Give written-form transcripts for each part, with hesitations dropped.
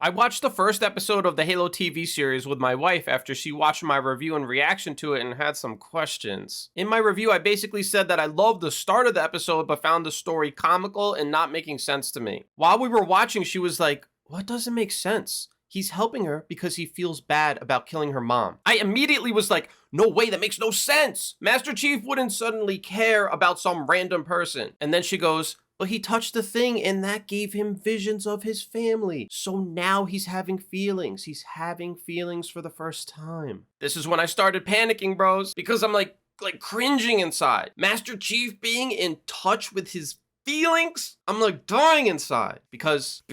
I watched the first episode of the Halo TV series with my wife after she watched my review and reaction to it and had some questions. In my review, I basically said that I loved the start of the episode but found the story comical and not making sense to me. While we were watching, she was like, "What doesn't make sense? He's helping her because he feels bad about killing her mom." I immediately was like, "No way, that makes no sense. Master Chief wouldn't suddenly care about some random person." And then she goes, "But he touched the thing and that gave him visions of his family. So now he's having feelings. He's having feelings for the first time." This is when I started panicking, bros, because I'm like cringing inside. Master Chief being in touch with his feelings? I'm like dying inside because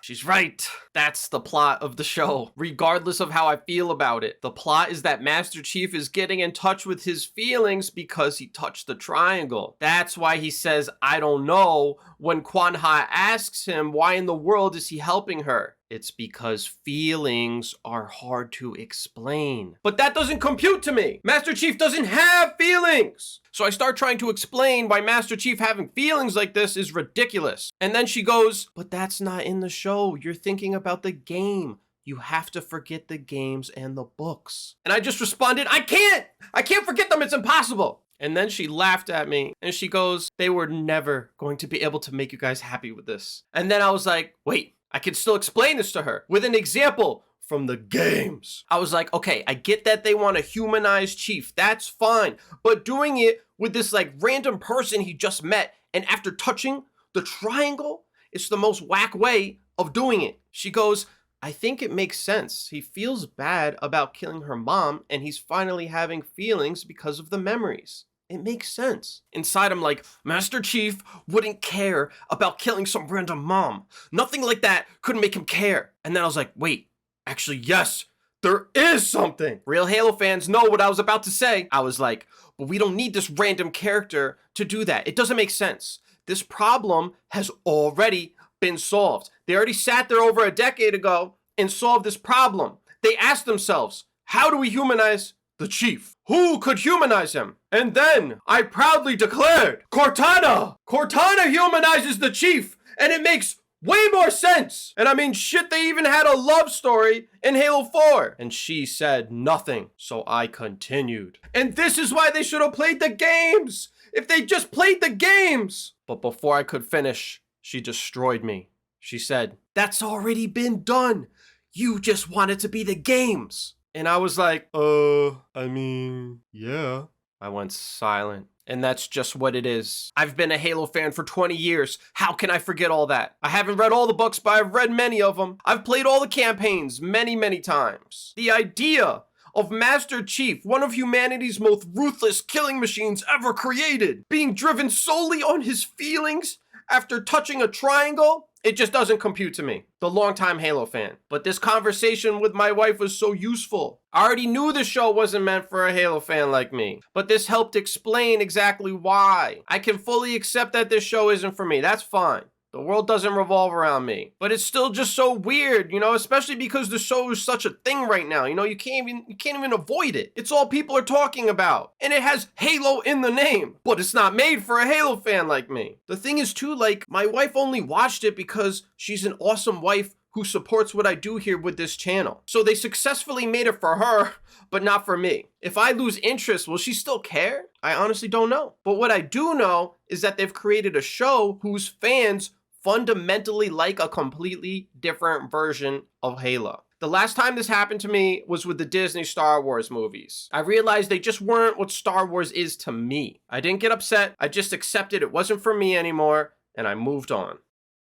she's right. That's the plot of the show, regardless of how I feel about it. The plot is that Master Chief is getting in touch with his feelings because he touched the triangle. That's why he says, "I don't know," when Quan Ha asks him why in the world is he helping her. It's because feelings are hard to explain. But that doesn't compute to me. Master Chief doesn't have feelings. So I start trying to explain why Master Chief having feelings like this is ridiculous. And then she goes, "But that's not in the show. You're thinking about the game. You have to forget the games and the books." And I just responded, I can't forget them. It's impossible. And then she laughed at me and she goes, "They were never going to be able to make you guys happy with this." And then I was like, wait, I can still explain this to her with an example from the games. I was like, okay, I get that they want to humanize Chief. That's fine. But doing it with this random person he just met and after touching the triangle, it's the most whack way of doing it. She goes, "I think it makes sense. He feels bad about killing her mom and he's finally having feelings because of the memories. It makes sense." Inside, I'm like, Master Chief wouldn't care about killing some random mom. Nothing like that could make him care. And then I was like, wait, actually, yes, there is something. Real Halo fans know what I was about to say. I was like, but we don't need this random character to do that. It doesn't make sense. This problem has already been solved. They already sat there over a decade ago and solved this problem. They asked themselves, how do we humanize the Chief? Who could humanize him? And then I proudly declared, Cortana! Cortana humanizes the Chief, and it makes way more sense. And I mean, shit, they even had a love story in Halo 4. And she said nothing, so I continued. And this is why they should have played the games. If they just played the games. But before I could finish, she destroyed me. She said, "That's already been done. You just want it to be the games." And I was like, yeah. I went silent. And that's just what it is. I've been a Halo fan for 20 years. How can I forget all that? I haven't read all the books, but I've read many of them. I've played all the campaigns many, many times. The idea of Master Chief, one of humanity's most ruthless killing machines ever created, being driven solely on his feelings after touching a triangle, it just doesn't compute to me, the longtime Halo fan. But this conversation with my wife was so useful. I already knew the show wasn't meant for a Halo fan like me, but this helped explain exactly why. I can fully accept that this show isn't for me. That's fine. The world doesn't revolve around me. But it's still just so weird, especially because the show is such a thing right now. You can't even avoid it. It's all people are talking about. And it has Halo in the name. But it's not made for a Halo fan like me. The thing is too, my wife only watched it because she's an awesome wife who supports what I do here with this channel. So they successfully made it for her, but not for me. If I lose interest, will she still care? I honestly don't know. But what I do know is that they've created a show whose fans fundamentally like a completely different version of Halo. The last time this happened to me was with the Disney Star Wars movies. I realized they just weren't what Star Wars is to me. I didn't get upset, I just accepted it wasn't for me anymore, and I moved on.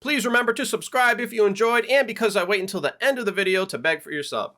Please remember to subscribe if you enjoyed, and because I wait until the end of the video to beg for your sub.